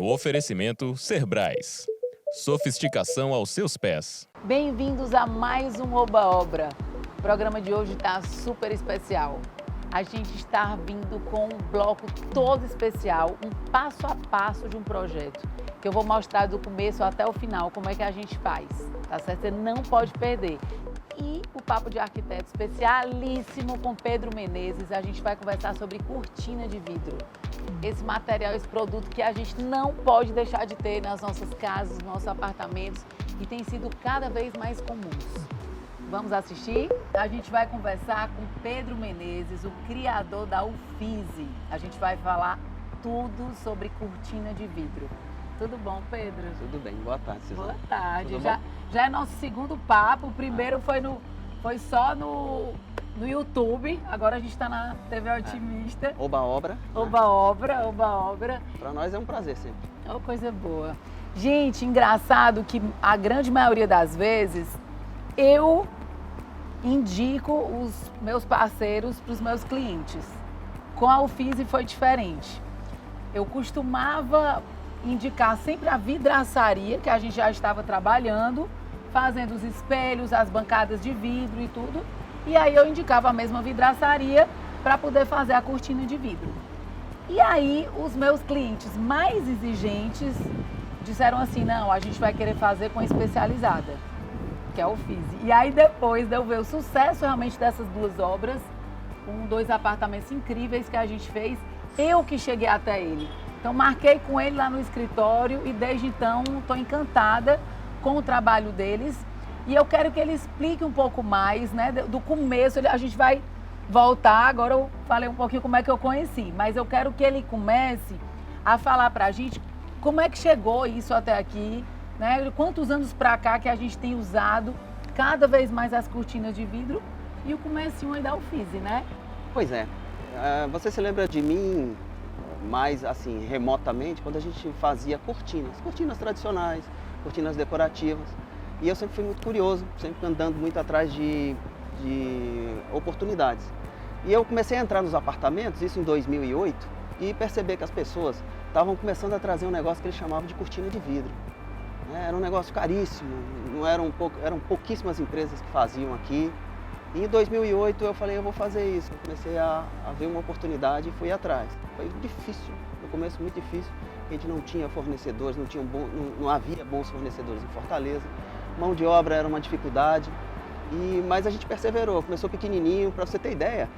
Oferecimento Serbrais. Sofisticação aos seus pés. Bem-vindos a mais um Oba Obra. O programa de hoje está super especial. A gente está vindo com um bloco todo especial, um passo a passo de um projeto, que eu vou mostrar do começo até o final como é que a gente faz, tá certo? Você não pode perder. E o Papo de Arquiteto especialíssimo com Pedro Menezes, a gente vai conversar sobre cortina de vidro. Esse material, esse produto que a gente não pode deixar de ter nas nossas casas, nos nossos apartamentos e tem sido cada vez mais comuns. Vamos assistir? A gente vai conversar com Pedro Menezes, o criador da Uffizi. A gente vai falar tudo sobre cortina de vidro. Tudo bom, Pedro? Tudo bem, boa tarde, Suzana. Boa tarde. Já é nosso segundo papo. O primeiro foi só no YouTube. Agora a gente está na TV Otimista. Oba Obra. Oba Obra, Oba Obra. Para nós é um prazer sempre. Oh, coisa boa. Gente, engraçado que a grande maioria das vezes eu indico os meus parceiros para os meus clientes. Com a Uffizi foi diferente. Eu costumava indicar sempre a vidraçaria, que a gente já estava trabalhando, fazendo os espelhos, as bancadas de vidro e tudo. E aí eu indicava a mesma vidraçaria para poder fazer a cortina de vidro. E aí os meus clientes mais exigentes disseram assim, não, a gente vai querer fazer com a especializada, que é a Uffizi. E aí depois de eu ver o sucesso realmente dessas duas obras, dois apartamentos incríveis que a gente fez, eu que cheguei até ele. Então marquei com ele lá no escritório e desde então estou encantada com o trabalho deles. E eu quero que ele explique um pouco mais, né, do começo. A gente vai voltar, agora eu falei um pouquinho como é que eu conheci, mas eu quero que ele comece a falar pra gente como é que chegou isso até aqui, né? Quantos anos pra cá que a gente tem usado cada vez mais as cortinas de vidro e o comecinho aí da Uffizi, né? Pois é. Você se lembra de mim mais assim, remotamente, quando a gente fazia cortinas tradicionais, cortinas decorativas. E eu sempre fui muito curioso, sempre andando muito atrás de oportunidades. E eu comecei a entrar nos apartamentos, isso em 2008, e perceber que as pessoas estavam começando a trazer um negócio que eles chamavam de cortina de vidro. Era um negócio caríssimo, eram pouquíssimas empresas que faziam aqui. E em 2008 eu falei, eu vou fazer isso. Eu comecei a ver uma oportunidade e fui atrás. Foi difícil, no começo muito difícil. A gente não tinha fornecedores, não havia bons fornecedores em Fortaleza. Mão de obra era uma dificuldade, mas a gente perseverou. Começou pequenininho, para você ter ideia.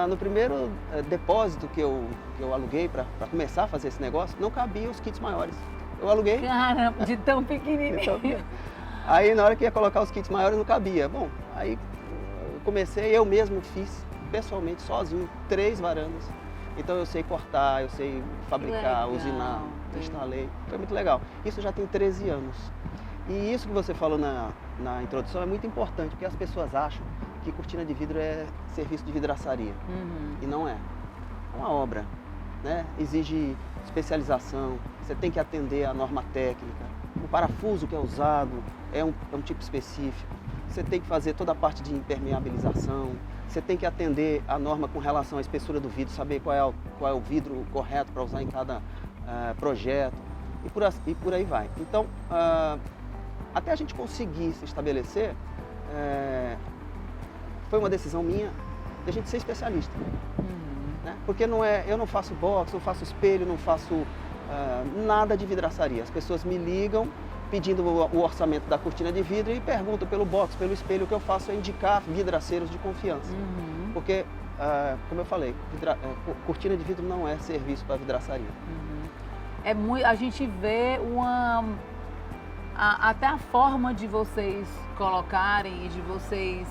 No primeiro depósito que eu aluguei para começar a fazer esse negócio, não cabiam os kits maiores. Eu aluguei. Caramba, de tão pequenininho. Aí na hora que ia colocar os kits maiores não cabia. Bom, aí comecei, eu mesmo fiz, pessoalmente, sozinho, 3 varandas. Então eu sei cortar, eu sei fabricar, usinar, instalei. Foi muito legal. Isso já tem 13 anos. E isso que você falou na introdução é muito importante, porque as pessoas acham que cortina de vidro é serviço de vidraçaria. E não é. É uma obra, né? Exige especialização, você tem que atender a norma técnica. O parafuso que é usado é um tipo específico. Você tem que fazer toda a parte de impermeabilização, você tem que atender a norma com relação à espessura do vidro, saber qual é o vidro correto para usar em cada projeto e por aí vai. Então, até a gente conseguir se estabelecer, foi uma decisão minha de a gente ser especialista. Né? Porque eu não faço box, não faço espelho, não faço nada de vidraçaria. As pessoas me ligam pedindo o orçamento da cortina de vidro e perguntam pelo box, pelo espelho. O que eu faço é indicar vidraceiros de confiança. Porque, como eu falei, cortina de vidro não é serviço para vidraçaria. A gente vê até a forma de vocês colocarem e de vocês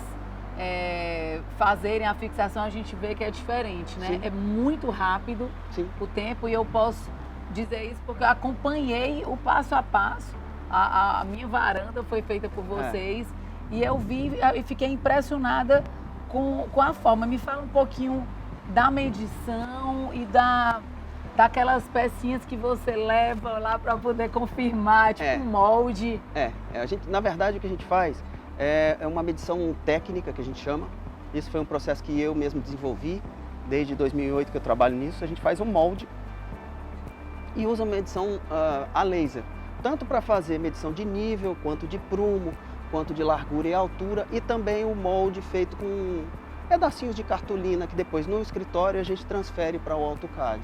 fazerem a fixação, a gente vê que é diferente, né? Sim. É muito rápido. Sim. O tempo, e eu posso dizer isso porque eu acompanhei o passo a passo. A minha varanda foi feita por vocês e eu vi e fiquei impressionada com a forma. Me fala um pouquinho da medição e daquelas pecinhas que você leva lá para poder confirmar, tipo um molde. Na verdade, o que a gente faz é uma medição técnica, que a gente chama. Isso foi um processo que eu mesmo desenvolvi. Desde 2008 que eu trabalho nisso. A gente faz um molde e usa medição a laser, tanto para fazer medição de nível, quanto de prumo, quanto de largura e altura, e também o molde feito com pedacinhos de cartolina que depois no escritório a gente transfere para o AutoCAD.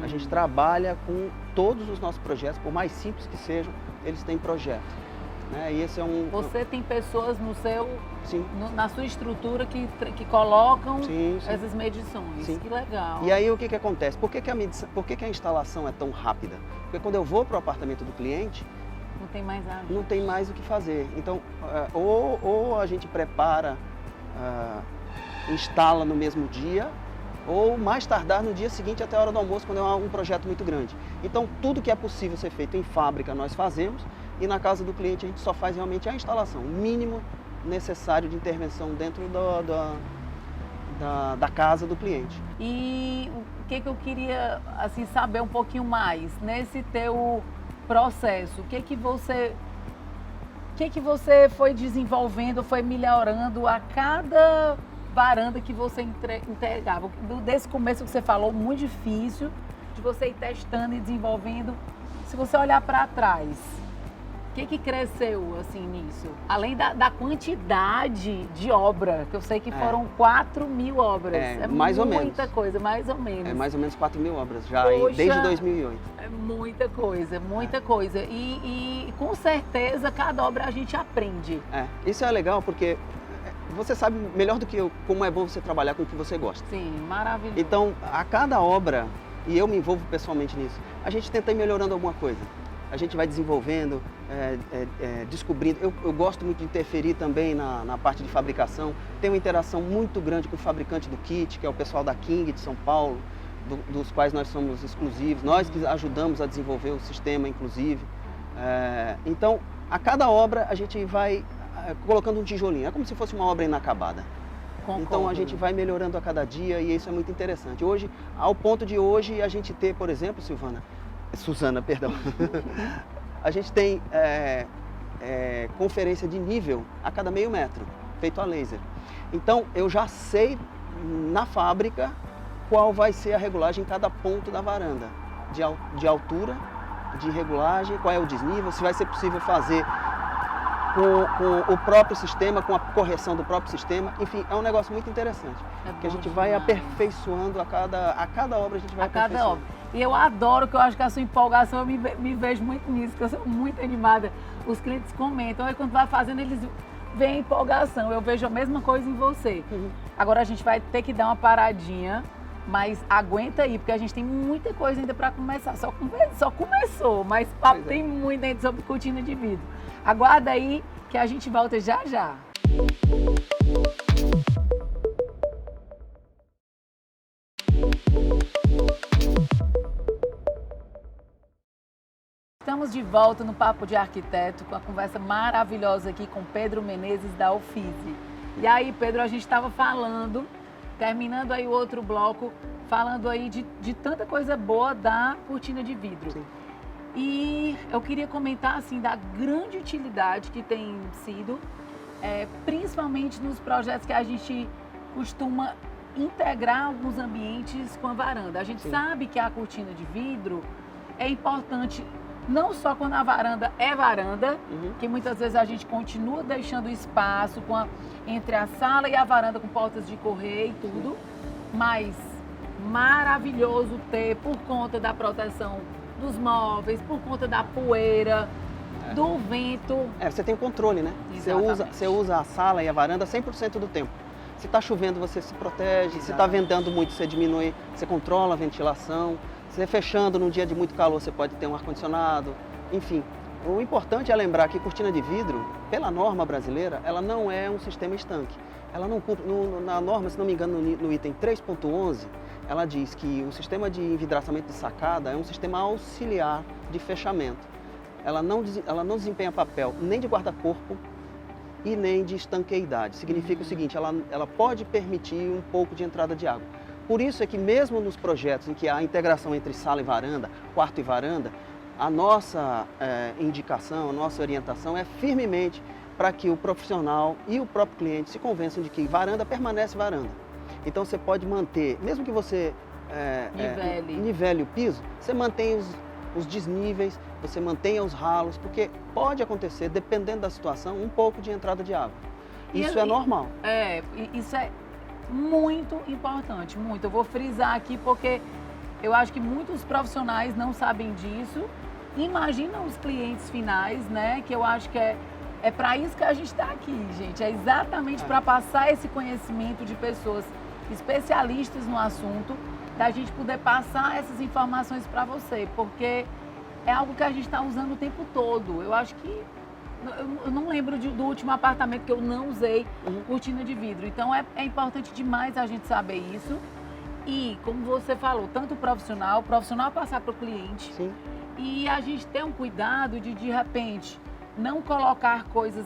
A gente trabalha com todos os nossos projetos, por mais simples que sejam, eles têm projeto. Né? E esse é Você tem pessoas no seu, Sim. na sua estrutura que colocam Sim, sim. essas medições. Sim. Que legal. E aí o que acontece? Por que a instalação é tão rápida? Porque quando eu vou para o apartamento do cliente, Não tem mais nada. não tem mais o que fazer. Então, ou a gente prepara, instala no mesmo dia, ou mais tardar no dia seguinte até a hora do almoço, quando é um projeto muito grande. Então, tudo que é possível ser feito em fábrica nós fazemos, e na casa do cliente a gente só faz realmente a instalação, o mínimo necessário de intervenção dentro da casa do cliente. E o que eu queria assim, saber um pouquinho mais, nesse teu processo, o que você foi desenvolvendo, foi melhorando a cada varanda que você entregava? Desse começo que você falou, muito difícil, de você ir testando e desenvolvendo. Se você olhar para trás, o que cresceu assim nisso? Além da quantidade de obra, que eu sei que foram 4.000 obras. Mais ou menos. Muita coisa, mais ou menos. É mais ou menos 4.000 obras, já Poxa, desde 2008. É muita coisa, muita coisa. E com certeza cada obra a gente aprende. Isso é legal porque você sabe melhor do que eu como é bom você trabalhar com o que você gosta. Sim, maravilhoso. Então, a cada obra, e eu me envolvo pessoalmente nisso, a gente tenta ir melhorando alguma coisa. A gente vai desenvolvendo, descobrindo. Eu gosto muito de interferir também na parte de fabricação. Tem uma interação muito grande com o fabricante do kit, que é o pessoal da King de São Paulo, dos quais nós somos exclusivos. Nós que ajudamos a desenvolver o sistema, inclusive. Então, a cada obra a gente vai colocando um tijolinho. É como se fosse uma obra inacabada. Concordo. Então a gente vai melhorando a cada dia e isso é muito interessante. Hoje, ao ponto de hoje a gente ter, por exemplo, Suzana, perdão, a gente tem conferência de nível a cada meio metro, feito a laser. Então eu já sei na fábrica qual vai ser a regulagem em cada ponto da varanda, de altura, de regulagem, qual é o desnível, se vai ser possível fazer com o próprio sistema, com a correção do próprio sistema. Enfim, é um negócio muito interessante, que a gente vai aperfeiçoando a cada obra, a gente vai aperfeiçoando. Cada obra. E eu adoro, que eu acho que a sua empolgação, eu me vejo muito nisso, que eu sou muito animada. Os clientes comentam, aí quando vai fazendo, eles veem a empolgação. Eu vejo a mesma coisa em você. Agora a gente vai ter que dar uma paradinha, mas aguenta aí, porque a gente tem muita coisa ainda para começar. Só começou, mas papo tem muito ainda sobre cortina de vidro. Aguarda aí que a gente volta já já. Estamos de volta no Papo de Arquiteto, com a conversa maravilhosa aqui com Pedro Menezes da Uffizi. E aí, Pedro, a gente estava falando, terminando aí o outro bloco, falando aí de tanta coisa boa da cortina de vidro. Sim. E eu queria comentar, assim, da grande utilidade que tem sido, principalmente nos projetos que a gente costuma integrar alguns ambientes com a varanda. A gente sabe que a cortina de vidro é importante não só quando a varanda é varanda, que muitas vezes a gente continua deixando espaço entre a sala e a varanda com portas de correr e tudo, mas maravilhoso ter, por conta da proteção dos móveis, por conta da poeira, do vento. Você tem o controle, né? Você usa a sala e a varanda 100% do tempo. Se está chovendo, você se protege. Exato. Se está ventando muito, você diminui, você controla a ventilação. Se fechando num dia de muito calor, você pode ter um ar-condicionado. Enfim, o importante é lembrar que cortina de vidro, pela norma brasileira, ela não é um sistema estanque. Ela não cumpre, na norma, se não me engano, no item 3.11, ela diz que o sistema de envidraçamento de sacada é um sistema auxiliar de fechamento. Ela não desempenha papel nem de guarda-corpo e nem de estanqueidade. Significa o seguinte, ela pode permitir um pouco de entrada de água. Por isso é que mesmo nos projetos em que há integração entre sala e varanda, quarto e varanda, a nossa indicação, a nossa orientação é firmemente para que o profissional e o próprio cliente se convençam de que varanda permanece varanda. Então você pode manter, mesmo que você nivele o piso, você mantém os desníveis, você mantenha os ralos, porque pode acontecer, dependendo da situação, um pouco de entrada de água. Isso é normal. Isso é muito importante, muito. Eu vou frisar aqui porque eu acho que muitos profissionais não sabem disso. Imagina os clientes finais, né? Que eu acho que é para isso que a gente está aqui, gente. É exatamente para passar esse conhecimento de pessoas especialistas no assunto, da gente poder passar essas informações para você, porque é algo que a gente está usando o tempo todo. Eu acho que eu não lembro do último apartamento que eu não usei cortina de vidro. Então é importante demais a gente saber isso. E, como você falou, tanto o profissional passar para o cliente. Sim. E a gente ter um cuidado de repente, não colocar coisas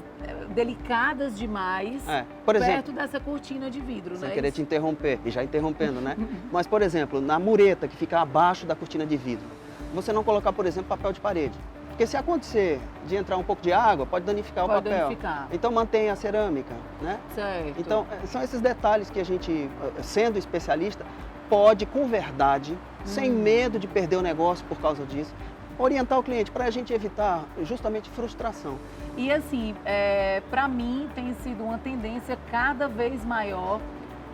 delicadas demais por exemplo, perto dessa cortina de vidro, sem né? querer te interromper, e já interrompendo, né? Mas, por exemplo, na mureta que fica abaixo da cortina de vidro, você não colocar, por exemplo, papel de parede. Porque se acontecer de entrar um pouco de água, pode danificar o papel. Então mantenha a cerâmica, né? Certo. Então, são esses detalhes que a gente, sendo especialista, pode, com verdade, sem medo de perder o negócio por causa disso, orientar o cliente para a gente evitar justamente frustração. E assim, para mim tem sido uma tendência cada vez maior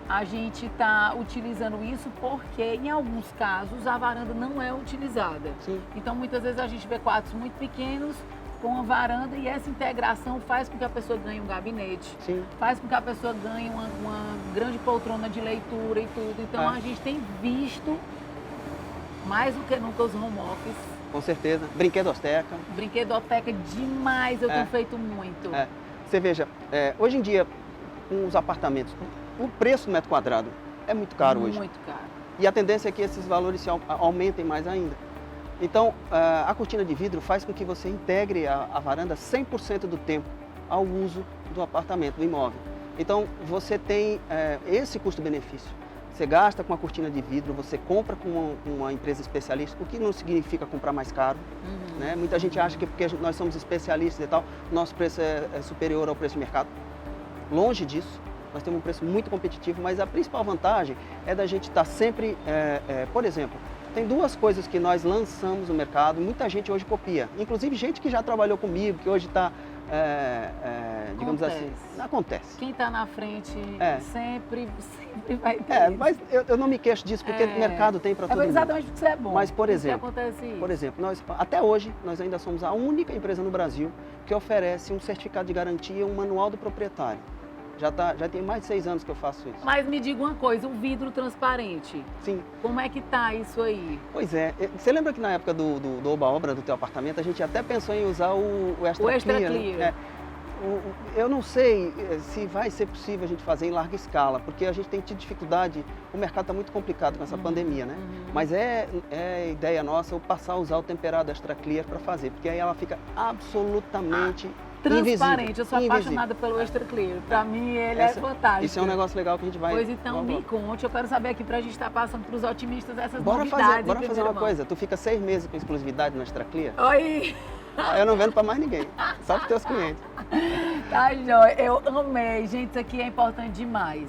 a gente tá utilizando isso porque em alguns casos a varanda não é utilizada. Sim. Então muitas vezes a gente vê quartos muito pequenos com uma varanda e essa integração faz com que a pessoa ganhe um gabinete, Sim. faz com que a pessoa ganhe uma grande poltrona de leitura e tudo. Então a gente tem visto mais do que nunca os home office. Com certeza. Brinquedoteca. Brinquedoteca demais, eu tenho feito muito. Você veja, hoje em dia, com os apartamentos, o preço do metro quadrado é muito caro hoje. Muito caro. E a tendência é que esses valores se aumentem mais ainda. Então, a cortina de vidro faz com que você integre a varanda 100% do tempo ao uso do apartamento, do imóvel. Então, você tem esse custo-benefício. Você gasta com a cortina de vidro, você compra com uma empresa especialista, o que não significa comprar mais caro. Né? Muita gente acha que porque nós somos especialistas e tal, nosso preço é superior ao preço de mercado. Longe disso, nós temos um preço muito competitivo, mas a principal vantagem é da gente estar sempre, por exemplo, tem duas coisas que nós lançamos no mercado, muita gente hoje copia, inclusive gente que já trabalhou comigo, que hoje está, digamos assim, acontece. Quem está na frente sempre vai ter isso. Mas eu não me queixo disso, porque o mercado tem para todo mundo. Exatamente porque você é bom. Mas, por exemplo, isso. até hoje, nós ainda somos a única empresa no Brasil que oferece um certificado de garantia, um manual do proprietário. Já tem mais de 6 anos que eu faço isso. Mas me diga uma coisa, o vidro transparente. Sim. Como é que tá isso aí? Pois é. Você lembra que na época do Oba-Obra, do teu apartamento, a gente até pensou em usar o Extra Clear, né? Eu não sei se vai ser possível a gente fazer em larga escala, porque a gente tem tido dificuldade, o mercado está muito complicado com essa pandemia, né? Mas é ideia nossa eu passar a usar o temperado Extra Clear para fazer, porque aí ela fica absolutamente transparente. invisível. Eu sou apaixonada pelo Extra Clear. Para mim ele é fantástico. Isso é um negócio legal que a gente vai... Pois então me conte, eu quero saber aqui para a gente estar passando para os otimistas essas novidades. Bora fazer uma coisa, tu fica 6 meses com exclusividade no Extra Clear? Oi! Eu não vendo para mais ninguém, só para os teus clientes. Tá, joia. Eu amei. Gente, isso aqui é importante demais.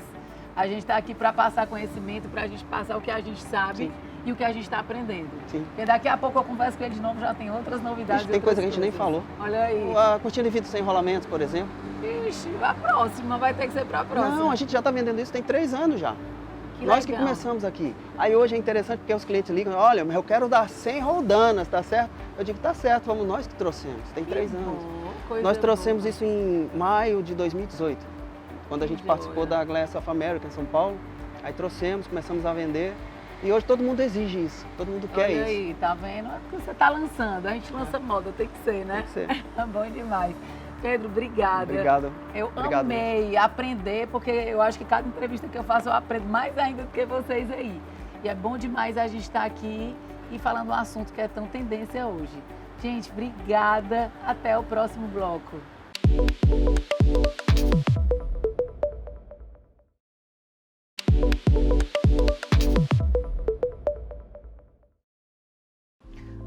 A gente está aqui para passar conhecimento, para a gente passar o que a gente sabe e o que a gente está aprendendo. Sim. Porque daqui a pouco eu converso com ele de novo, já tem outras novidades. Tem coisa que a gente nem falou. Olha aí. A cortina de vidro sem enrolamentos, por exemplo. Ixi, a próxima, vai ter que ser para a próxima. Não, a gente já está vendendo isso tem 3 anos já. Nós que começamos aqui. Aí hoje é interessante porque os clientes ligam, olha, mas eu quero dar 100 roldanas, tá certo? Eu digo, tá certo, vamos nós que trouxemos, tem 3 anos. Nós trouxemos isso em maio de 2018, quando a gente participou da Glass of America em São Paulo. Aí trouxemos, começamos a vender e hoje todo mundo exige isso, todo mundo quer isso. Olha aí, tá vendo? É porque você tá lançando, a gente lança moda, tem que ser, né? Tem que ser. Bom demais. Pedro, obrigada. Obrigado. Eu amei aprender, porque eu acho que cada entrevista que eu faço eu aprendo mais ainda do que vocês aí. E é bom demais a gente estar aqui e falando um assunto que é tão tendência hoje. Gente, obrigada. Até o próximo bloco.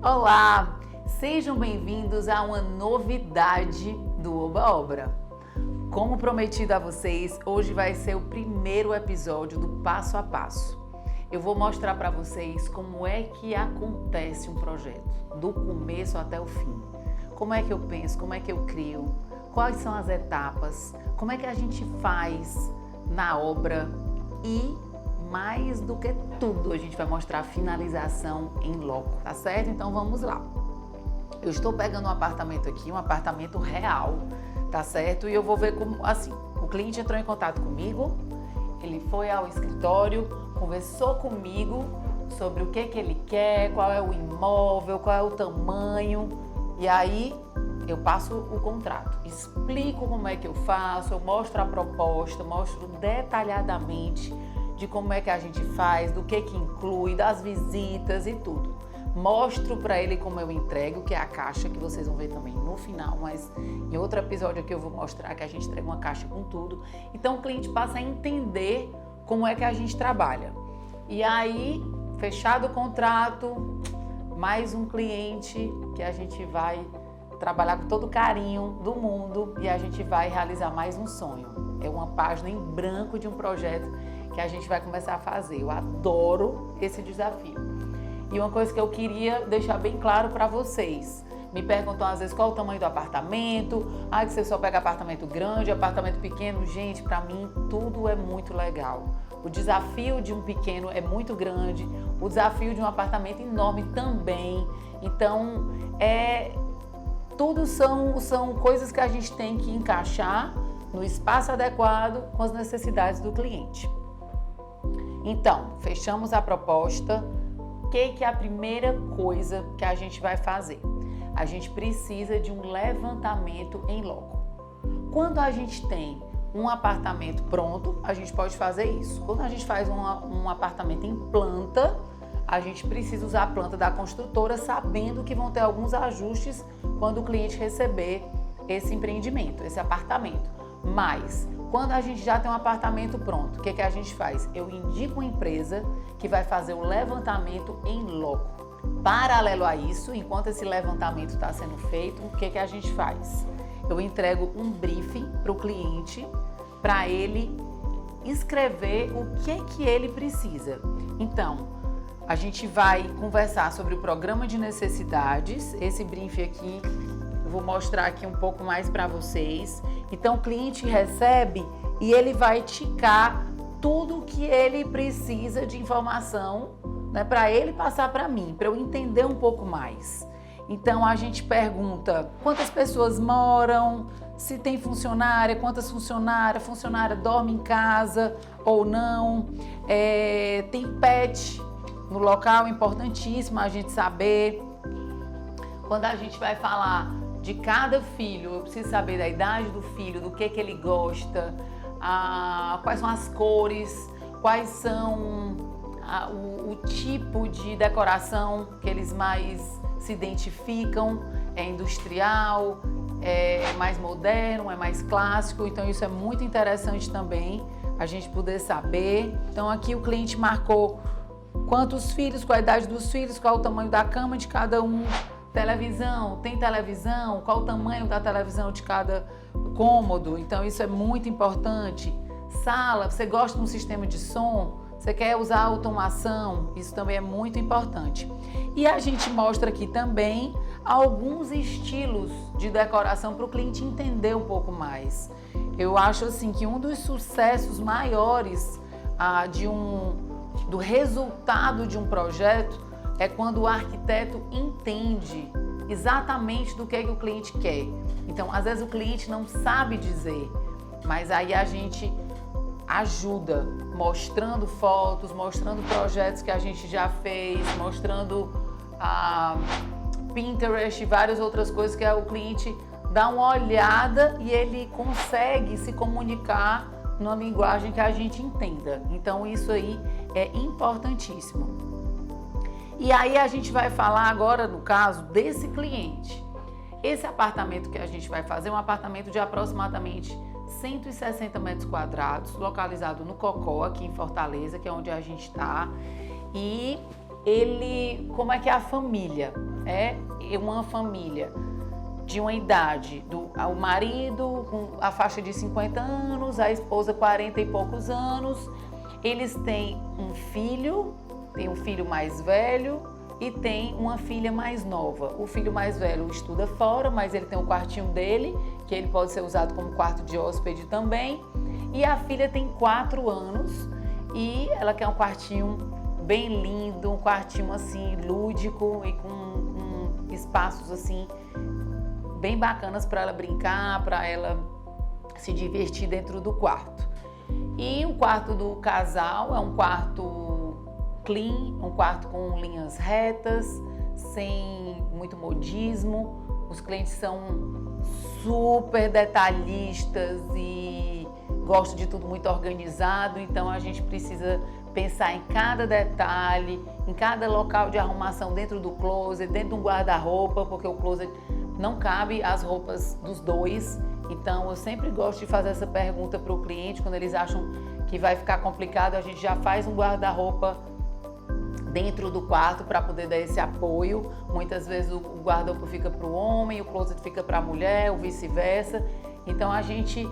Olá! Sejam bem-vindos a uma novidade do Oba-Obra. Como prometido a vocês, hoje vai ser o primeiro episódio do Passo a Passo. eu vou mostrar para vocês como é que acontece um projeto, do começo até o fim. Como é que eu penso, como é que eu crio, quais são as etapas, como é que a gente faz na obra e, mais do que tudo, a gente vai mostrar a finalização em loco, tá certo? Então vamos lá. Eu estou pegando um apartamento aqui, um apartamento real, tá certo? E eu vou ver como, assim, o cliente entrou em contato comigo, ele foi ao escritório, conversou comigo sobre o que ele quer, qual é o imóvel, qual é o tamanho, e aí eu passo o contrato, explico como é que eu faço, eu mostro a proposta, mostro detalhadamente de como é que a gente faz, do que inclui, das visitas e tudo. Mostro para ele como eu entrego, que é a caixa, que vocês vão ver também no final, mas em outro episódio aqui eu vou mostrar que a gente entrega uma caixa com tudo. Então o cliente passa a entender como é que a gente trabalha. E aí, fechado o contrato, mais um cliente que a gente vai trabalhar com todo o carinho do mundo e a gente vai realizar mais um sonho. É uma página em branco de um projeto que a gente vai começar a fazer. Eu adoro esse desafio. E uma coisa que eu queria deixar bem claro para vocês. Me perguntam às vezes qual o tamanho do apartamento. Ah, que você só pega apartamento grande, apartamento pequeno. Gente, para mim tudo é muito legal. O desafio de um pequeno é muito grande. O desafio de um apartamento enorme também. Então, tudo são coisas que a gente tem que encaixar no espaço adequado com as necessidades do cliente. Então, fechamos a proposta. O que é a primeira coisa que a gente vai fazer? A gente precisa de um levantamento em loco. Quando a gente tem um apartamento pronto, a gente pode fazer isso. Quando a gente faz um apartamento em planta, a gente precisa usar a planta da construtora, sabendo que vão ter alguns ajustes quando o cliente receber esse empreendimento, esse apartamento. Mas, quando a gente já tem um apartamento pronto, o que a gente faz? Eu indico uma empresa que vai fazer o levantamento em loco. Paralelo a isso, enquanto esse levantamento está sendo feito, o que a gente faz? Eu entrego um briefing para o cliente, para ele escrever o que ele precisa. Então, a gente vai conversar sobre o programa de necessidades. Esse briefing aqui, eu vou mostrar aqui um pouco mais para vocês. Então, o cliente recebe e ele vai ticar tudo o que ele precisa de informação, né, para ele passar para mim, para eu entender um pouco mais. Então, a gente pergunta quantas pessoas moram, se tem funcionária, quantas funcionárias, funcionária dorme em casa ou não, tem pet no local, importantíssimo a gente saber. Quando a gente vai falar de cada filho, eu preciso saber da idade do filho, do que ele gosta, quais são as cores, quais são o tipo de decoração que eles mais se identificam, é industrial, é mais moderno, é mais clássico, então isso é muito interessante também a gente poder saber. Então aqui o cliente marcou quantos filhos, qual a idade dos filhos, qual o tamanho da cama de cada um, televisão, tem televisão, qual o tamanho da televisão de cada cômodo, então isso é muito importante. Sala, você gosta de um sistema de som? Você quer usar automação? Isso também é muito importante. E a gente mostra aqui também alguns estilos de decoração para o cliente entender um pouco mais. Eu acho assim que um dos sucessos maiores do resultado de um projeto é quando o arquiteto entende exatamente do que o cliente quer. Então, às vezes o cliente não sabe dizer, mas aí a gente ajuda, mostrando fotos, mostrando projetos que a gente já fez, mostrando Pinterest e várias outras coisas que o cliente dá uma olhada e ele consegue se comunicar numa linguagem que a gente entenda. Então isso aí é importantíssimo. E aí a gente vai falar agora no caso desse cliente. Esse apartamento que a gente vai fazer é um apartamento de aproximadamente 160 metros quadrados, localizado no Cocó, aqui em Fortaleza, que é onde a gente está. E ele, como é que é a família? É uma família de uma idade, o marido com a faixa de 50 anos, a esposa 40 e poucos anos. Eles têm um filho tem um filho mais velho e tem uma filha mais nova. O filho mais velho estuda fora, mas ele tem um quartinho dele, que ele pode ser usado como quarto de hóspede também. E a filha tem 4 anos e ela quer um quartinho bem lindo, um quartinho assim lúdico e com espaços assim bem bacanas para ela brincar, para ela se divertir dentro do quarto. E o quarto do casal é um quarto clean, um quarto com linhas retas, sem muito modismo. Os clientes são super detalhistas e gostam de tudo muito organizado, então a gente precisa pensar em cada detalhe, em cada local de arrumação dentro do closet, dentro de um guarda-roupa, porque o closet não cabe as roupas dos dois. Então eu sempre gosto de fazer essa pergunta para o cliente, quando eles acham que vai ficar complicado, a gente já faz um guarda-roupa dentro do quarto para poder dar esse apoio. Muitas vezes o guarda-roupa fica para o homem, o closet fica para a mulher, ou vice-versa. Então a gente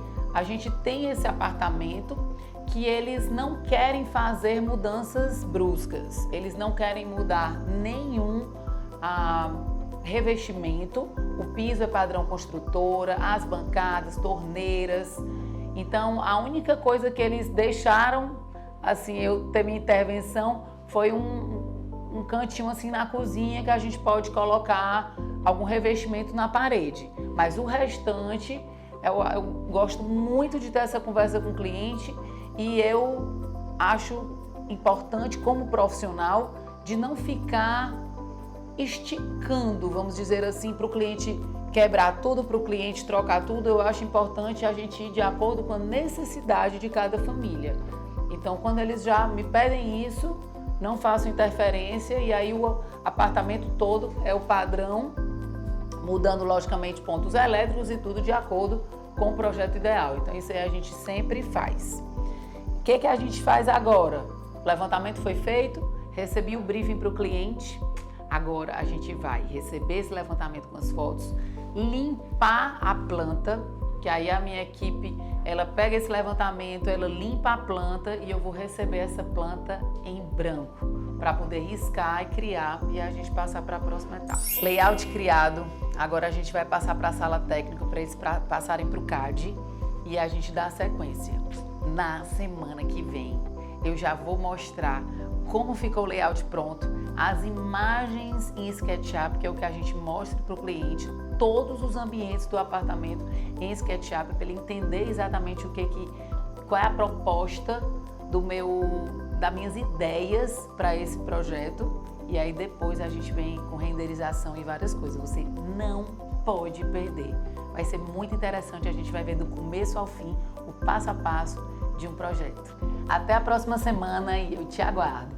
tem esse apartamento que eles não querem fazer mudanças bruscas, eles não querem mudar nenhum revestimento, o piso é padrão construtora, as bancadas, torneiras. Então a única coisa que eles deixaram, assim, eu ter minha intervenção, foi um cantinho assim na cozinha que a gente pode colocar algum revestimento na parede. Mas o restante, eu gosto muito de ter essa conversa com o cliente e eu acho importante como profissional de não ficar esticando, vamos dizer assim, para o cliente quebrar tudo, para o cliente trocar tudo. Eu acho importante a gente ir de acordo com a necessidade de cada família. Então, quando eles já me pedem isso, não faço interferência e aí o apartamento todo é o padrão, mudando logicamente pontos elétricos e tudo de acordo com o projeto ideal. Então isso aí a gente sempre faz. O que a gente faz agora? O levantamento foi feito, recebi o briefing para o cliente, agora a gente vai receber esse levantamento com as fotos, limpar a planta, que aí a minha equipe, ela pega esse levantamento, ela limpa a planta e eu vou receber essa planta em branco para poder riscar e criar e a gente passar para a próxima etapa. Layout criado, agora a gente vai passar para a sala técnica para eles passarem para o CAD e a gente dá a sequência. Na semana que vem eu já vou mostrar como ficou o layout pronto, as imagens em SketchUp, que é o que a gente mostra para o cliente, todos os ambientes do apartamento em SketchUp, para ele entender exatamente qual é a proposta das minhas ideias para esse projeto. E aí depois a gente vem com renderização e várias coisas. Você não pode perder. Vai ser muito interessante, a gente vai ver do começo ao fim o passo a passo de um projeto. Até a próxima semana e eu te aguardo.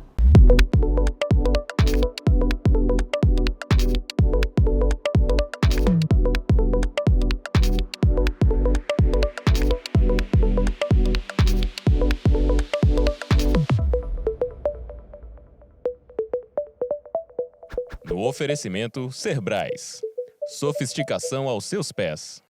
No oferecimento Cerbrais. Sofisticação aos seus pés.